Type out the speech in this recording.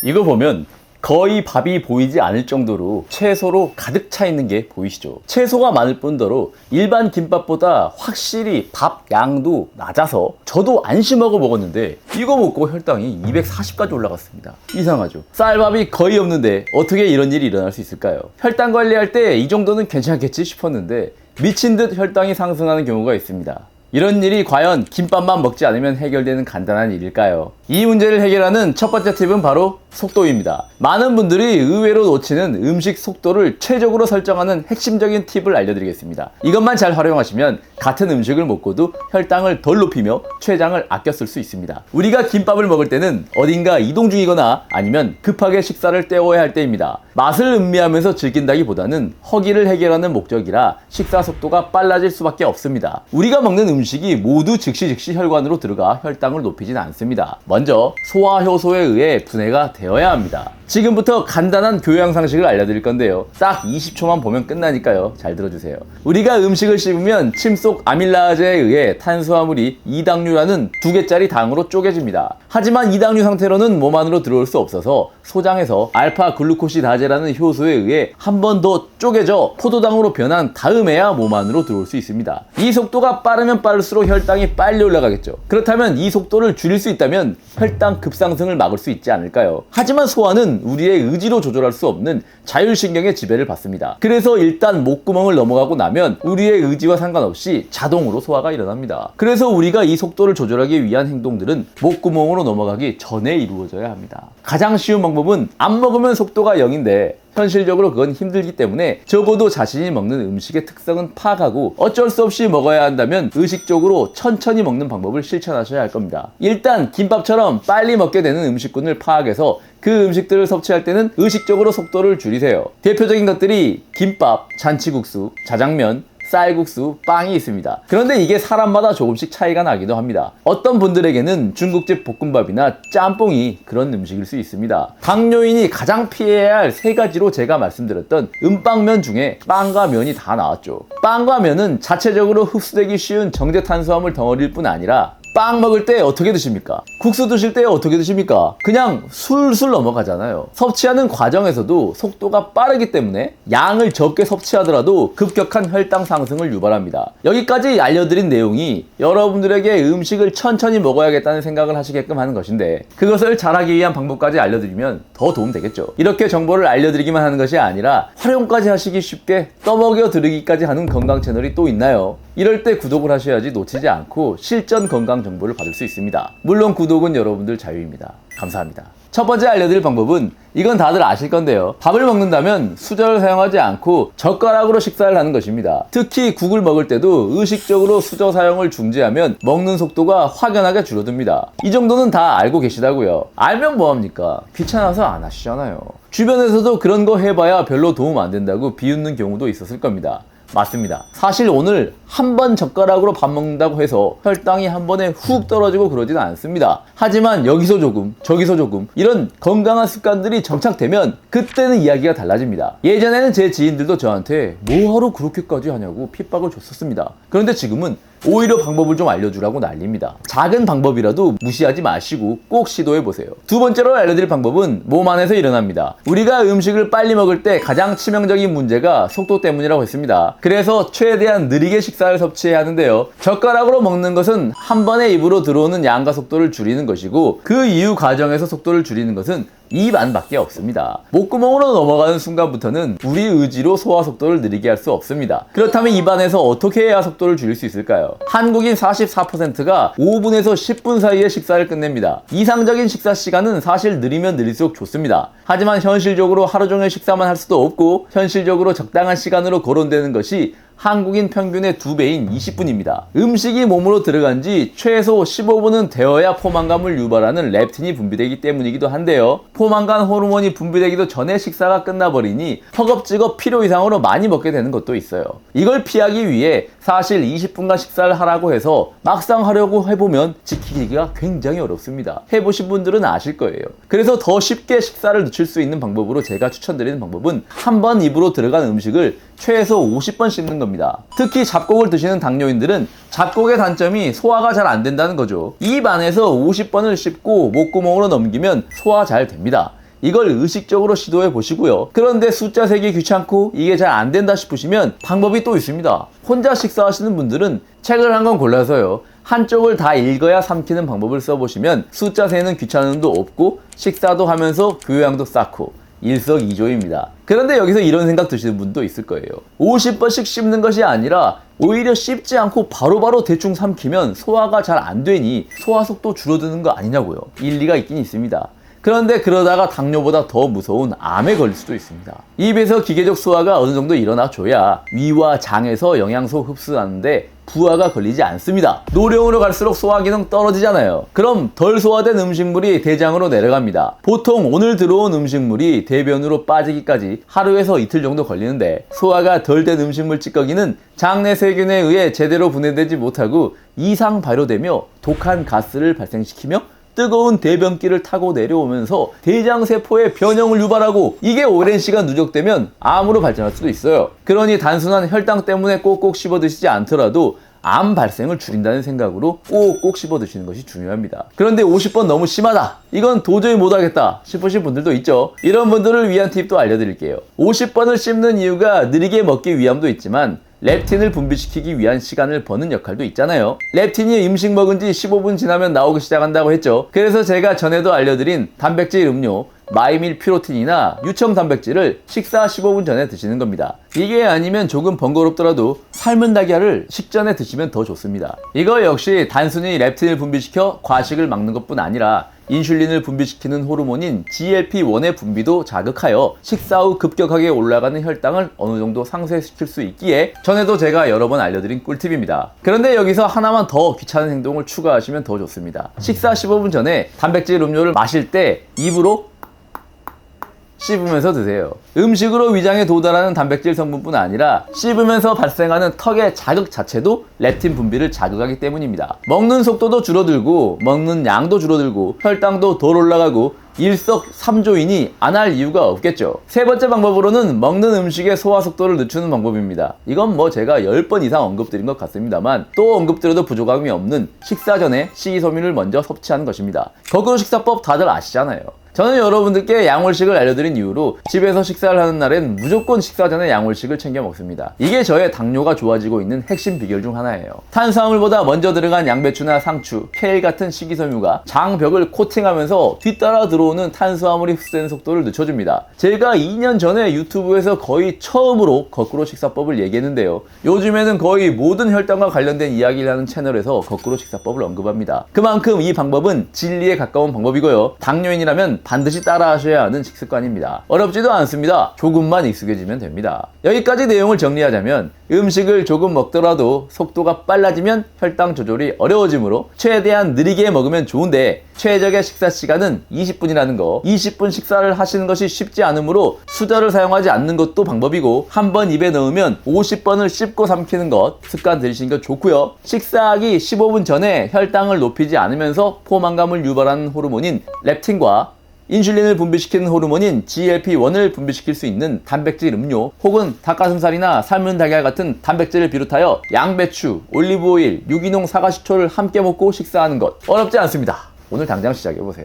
이거 보면 거의 밥이 보이지 않을 정도로 채소로 가득 차 있는 게 보이시죠? 채소가 많을 뿐더러 일반 김밥보다 확실히 밥 양도 낮아서 저도 안심하고 먹었는데 이거 먹고 혈당이 240까지 올라갔습니다. 이상하죠? 쌀밥이 거의 없는데 어떻게 이런 일이 일어날 수 있을까요? 혈당 관리할 때 이 정도는 괜찮겠지 싶었는데 미친 듯 혈당이 상승하는 경우가 있습니다. 이런 일이 과연 김밥만 먹지 않으면 해결되는 간단한 일일까요? 이 문제를 해결하는 첫 번째 팁은 바로 속도입니다. 많은 분들이 의외로 놓치는 음식 속도를 최적으로 설정하는 핵심적인 팁을 알려드리겠습니다. 이것만 잘 활용하시면 같은 음식을 먹고도 혈당을 덜 높이며 췌장을 아껴 쓸 수 있습니다. 우리가 김밥을 먹을 때는 어딘가 이동 중이거나 아니면 급하게 식사를 때워야 할 때입니다. 맛을 음미하면서 즐긴다기보다는 허기를 해결하는 목적이라 식사 속도가 빨라질 수밖에 없습니다. 우리가 먹는 음식이 모두 즉시 혈관으로 들어가 혈당을 높이진 않습니다. 먼저 소화효소에 의해 분해가 되어야 합니다. 지금부터 간단한 교양 상식을 알려드릴 건데요. 딱 20초만 보면 끝나니까요. 잘 들어주세요. 우리가 음식을 씹으면 침 속 아밀라제에 의해 탄수화물이 이당류라는 2개짜리 당으로 쪼개집니다. 하지만 이당류 상태로는 몸 안으로 들어올 수 없어서 소장에서 알파 글루코시다제라는 효소에 의해 한 번 더 쪼개져 포도당으로 변한 다음에야 몸 안으로 들어올 수 있습니다. 이 속도가 빠르면 빠를수록 혈당이 빨리 올라가겠죠. 그렇다면 이 속도를 줄일 수 있다면 혈당 급상승을 막을 수 있지 않을까요? 하지만 소화는 우리의 의지로 조절할 수 없는 자율신경의 지배를 받습니다. 그래서 일단 목구멍을 넘어가고 나면 우리의 의지와 상관없이 자동으로 소화가 일어납니다. 그래서 우리가 이 속도를 조절하기 위한 행동들은 목구멍으로 넘어가기 전에 이루어져야 합니다. 가장 쉬운 방법은 안 먹으면 속도가 0인데 현실적으로 그건 힘들기 때문에 적어도 자신이 먹는 음식의 특성은 파악하고 어쩔 수 없이 먹어야 한다면 의식적으로 천천히 먹는 방법을 실천하셔야 할 겁니다. 일단 김밥처럼 빨리 먹게 되는 음식군을 파악해서 그 음식들을 섭취할 때는 의식적으로 속도를 줄이세요. 대표적인 것들이 김밥, 잔치국수, 자장면, 쌀국수, 빵이 있습니다. 그런데 이게 사람마다 조금씩 차이가 나기도 합니다. 어떤 분들에게는 중국집 볶음밥이나 짬뽕이 그런 음식일 수 있습니다. 당뇨인이 가장 피해야 할 3가지로 제가 말씀드렸던 은빵면 중에 빵과 면이 다 나왔죠. 빵과 면은 자체적으로 흡수되기 쉬운 정제 탄수화물 덩어리일 뿐 아니라 빵 먹을 때 어떻게 드십니까? 국수 드실 때 어떻게 드십니까? 그냥 술술 넘어가잖아요. 섭취하는 과정에서도 속도가 빠르기 때문에 양을 적게 섭취하더라도 급격한 혈당 상승을 유발합니다. 여기까지 알려드린 내용이 여러분들에게 음식을 천천히 먹어야겠다는 생각을 하시게끔 하는 것인데 그것을 잘하기 위한 방법까지 알려드리면 더 도움 되겠죠. 이렇게 정보를 알려드리기만 하는 것이 아니라 활용까지 하시기 쉽게 떠먹여 드리기까지 하는 건강 채널이 또 있나요? 이럴 때 구독을 하셔야지 놓치지 않고 실전 건강 정보를 받을 수 있습니다. 물론 구독은 여러분들 자유입니다. 감사합니다. 첫 번째 알려드릴 방법은 이건 다들 아실 건데요. 밥을 먹는다면 수저를 사용하지 않고 젓가락으로 식사를 하는 것입니다. 특히 국을 먹을 때도 의식적으로 수저 사용을 중지하면 먹는 속도가 확연하게 줄어듭니다. 이 정도는 다 알고 계시다고요. 알면 뭐합니까? 귀찮아서 안 하시잖아요. 주변에서도 그런 거 해봐야 별로 도움 안 된다고 비웃는 경우도 있었을 겁니다. 맞습니다. 사실 오늘 한 번 젓가락으로 밥 먹는다고 해서 혈당이 한 번에 훅 떨어지고 그러지는 않습니다. 하지만 여기서 조금 저기서 조금 이런 건강한 습관들이 정착되면 그때는 이야기가 달라집니다. 예전에는 제 지인들도 저한테 뭐하러 그렇게까지 하냐고 핍박을 줬었습니다. 그런데 지금은 오히려 방법을 좀 알려주라고 난립니다. 작은 방법이라도 무시하지 마시고 꼭 시도해보세요. 두 번째로 알려드릴 방법은 몸 안에서 일어납니다. 우리가 음식을 빨리 먹을 때 가장 치명적인 문제가 속도 때문이라고 했습니다. 그래서 최대한 느리게 식사를 섭취해야 하는데요. 젓가락으로 먹는 것은 한 번에 입으로 들어오는 양과 속도를 줄이는 것이고 그 이후 과정에서 속도를 줄이는 것은 입 안밖에 없습니다. 목구멍으로 넘어가는 순간부터는 우리 의지로 소화 속도를 느리게 할 수 없습니다. 그렇다면 입 안에서 어떻게 해야 속도를 줄일 수 있을까요? 한국인 44%가 5분에서 10분 사이에 식사를 끝냅니다. 이상적인 식사 시간은 사실 느리면 느릴수록 좋습니다. 하지만 현실적으로 하루 종일 식사만 할 수도 없고 현실적으로 적당한 시간으로 거론되는 것이 한국인 평균의 2배인 20분입니다. 음식이 몸으로 들어간 지 최소 15분은 되어야 포만감을 유발하는 렙틴이 분비되기 때문이기도 한데요. 포만감 호르몬이 분비되기도 전에 식사가 끝나버리니 허겁지겁 필요 이상으로 많이 먹게 되는 것도 있어요. 이걸 피하기 위해 사실 20분간 식사를 하라고 해서 막상 하려고 해보면 지키기가 굉장히 어렵습니다. 해보신 분들은 아실 거예요. 그래서 더 쉽게 식사를 늦출 수 있는 방법으로 제가 추천드리는 방법은 한 번 입으로 들어간 음식을 최소 50번 씹는 겁니다. 특히 잡곡을 드시는 당뇨인들은 잡곡의 단점이 소화가 잘 안 된다는 거죠. 입 안에서 50번을 씹고 목구멍으로 넘기면 소화 잘 됩니다. 이걸 의식적으로 시도해 보시고요. 그런데 숫자 세기 귀찮고 이게 잘 안 된다 싶으시면 방법이 또 있습니다. 혼자 식사하시는 분들은 책을 한 권 골라서요. 한쪽을 다 읽어야 삼키는 방법을 써보시면 숫자 세는 귀찮음도 없고 식사도 하면서 교양도 쌓고 일석이조입니다. 그런데 여기서 이런 생각 드시는 분도 있을 거예요. 50번씩 씹는 것이 아니라 오히려 씹지 않고 바로바로 대충 삼키면 소화가 잘 안 되니 소화속도 줄어드는 거 아니냐고요. 일리가 있긴 있습니다. 그런데 그러다가 당뇨보다 더 무서운 암에 걸릴 수도 있습니다. 입에서 기계적 소화가 어느 정도 일어나줘야 위와 장에서 영양소 흡수하는데 부하가 걸리지 않습니다. 노령으로 갈수록 소화 기능 떨어지잖아요. 그럼 덜 소화된 음식물이 대장으로 내려갑니다. 보통 오늘 들어온 음식물이 대변으로 빠지기까지 하루에서 이틀 정도 걸리는데 소화가 덜 된 음식물 찌꺼기는 장내 세균에 의해 제대로 분해되지 못하고 이상 발효되며 독한 가스를 발생시키며 뜨거운 대변기를 타고 내려오면서 대장세포의 변형을 유발하고 이게 오랜 시간 누적되면 암으로 발전할 수도 있어요. 그러니 단순한 혈당 때문에 꼭꼭 씹어 드시지 않더라도 암 발생을 줄인다는 생각으로 꼭꼭 씹어 드시는 것이 중요합니다. 그런데 50번 너무 심하다, 이건 도저히 못하겠다 싶으신 분들도 있죠. 이런 분들을 위한 팁도 알려드릴게요. 50번을 씹는 이유가 느리게 먹기 위함도 있지만 렙틴을 분비시키기 위한 시간을 버는 역할도 있잖아요. 렙틴이 음식 먹은 지 15분 지나면 나오기 시작한다고 했죠. 그래서 제가 전에도 알려드린 단백질 음료 마이밀 퓨로틴이나 유청 단백질을 식사 15분 전에 드시는 겁니다. 이게 아니면 조금 번거롭더라도 삶은 달걀을 식전에 드시면 더 좋습니다. 이거 역시 단순히 렙틴을 분비시켜 과식을 막는 것뿐 아니라 인슐린을 분비시키는 호르몬인 GLP-1의 분비도 자극하여 식사 후 급격하게 올라가는 혈당을 어느 정도 상쇄시킬 수 있기에 전에도 제가 여러 번 알려드린 꿀팁입니다. 그런데 여기서 하나만 더 귀찮은 행동을 추가하시면 더 좋습니다. 식사 15분 전에 단백질 음료를 마실 때 입으로 씹으면서 드세요. 음식으로 위장에 도달하는 단백질 성분뿐 아니라 씹으면서 발생하는 턱의 자극 자체도 렙틴 분비를 자극하기 때문입니다. 먹는 속도도 줄어들고 먹는 양도 줄어들고 혈당도 덜 올라가고 일석삼조이니 안 할 이유가 없겠죠. 세 번째 방법으로는 먹는 음식의 소화 속도를 늦추는 방법입니다. 이건 뭐 제가 10번 이상 언급드린 것 같습니다만 또 언급드려도 부족함이 없는 식사 전에 식이섬유를 먼저 섭취하는 것입니다. 거꾸로 식사법 다들 아시잖아요. 저는 여러분들께 양월식을 알려드린 이후로 집에서 식사를 하는 날엔 무조건 식사 전에 양월식을 챙겨 먹습니다. 이게 저의 당뇨가 좋아지고 있는 핵심 비결 중 하나예요. 탄수화물보다 먼저 들어간 양배추나 상추, 케일 같은 식이섬유가 장벽을 코팅하면서 뒤따라 들어오는 탄수화물이 흡수되는 속도를 늦춰줍니다. 제가 2년 전에 유튜브에서 거의 처음으로 거꾸로 식사법을 얘기했는데요. 요즘에는 거의 모든 혈당과 관련된 이야기를 하는 채널에서 거꾸로 식사법을 언급합니다. 그만큼 이 방법은 진리에 가까운 방법이고요. 당뇨인이라면 반드시 따라 하셔야 하는 식습관입니다. 어렵지도 않습니다. 조금만 익숙해지면 됩니다. 여기까지 내용을 정리하자면 음식을 조금 먹더라도 속도가 빨라지면 혈당 조절이 어려워지므로 최대한 느리게 먹으면 좋은데 최적의 식사 시간은 20분이라는 거, 20분 식사를 하시는 것이 쉽지 않으므로 수저를 사용하지 않는 것도 방법이고 한번 입에 넣으면 50번을 씹고 삼키는 것 습관 들이시는 것 좋고요. 식사하기 15분 전에 혈당을 높이지 않으면서 포만감을 유발하는 호르몬인 렙틴과 인슐린을 분비시키는 호르몬인 GLP-1을 분비시킬 수 있는 단백질 음료 혹은 닭가슴살이나 삶은 달걀 같은 단백질을 비롯하여 양배추, 올리브오일, 유기농 사과식초를 함께 먹고 식사하는 것 어렵지 않습니다. 오늘 당장 시작해보세요.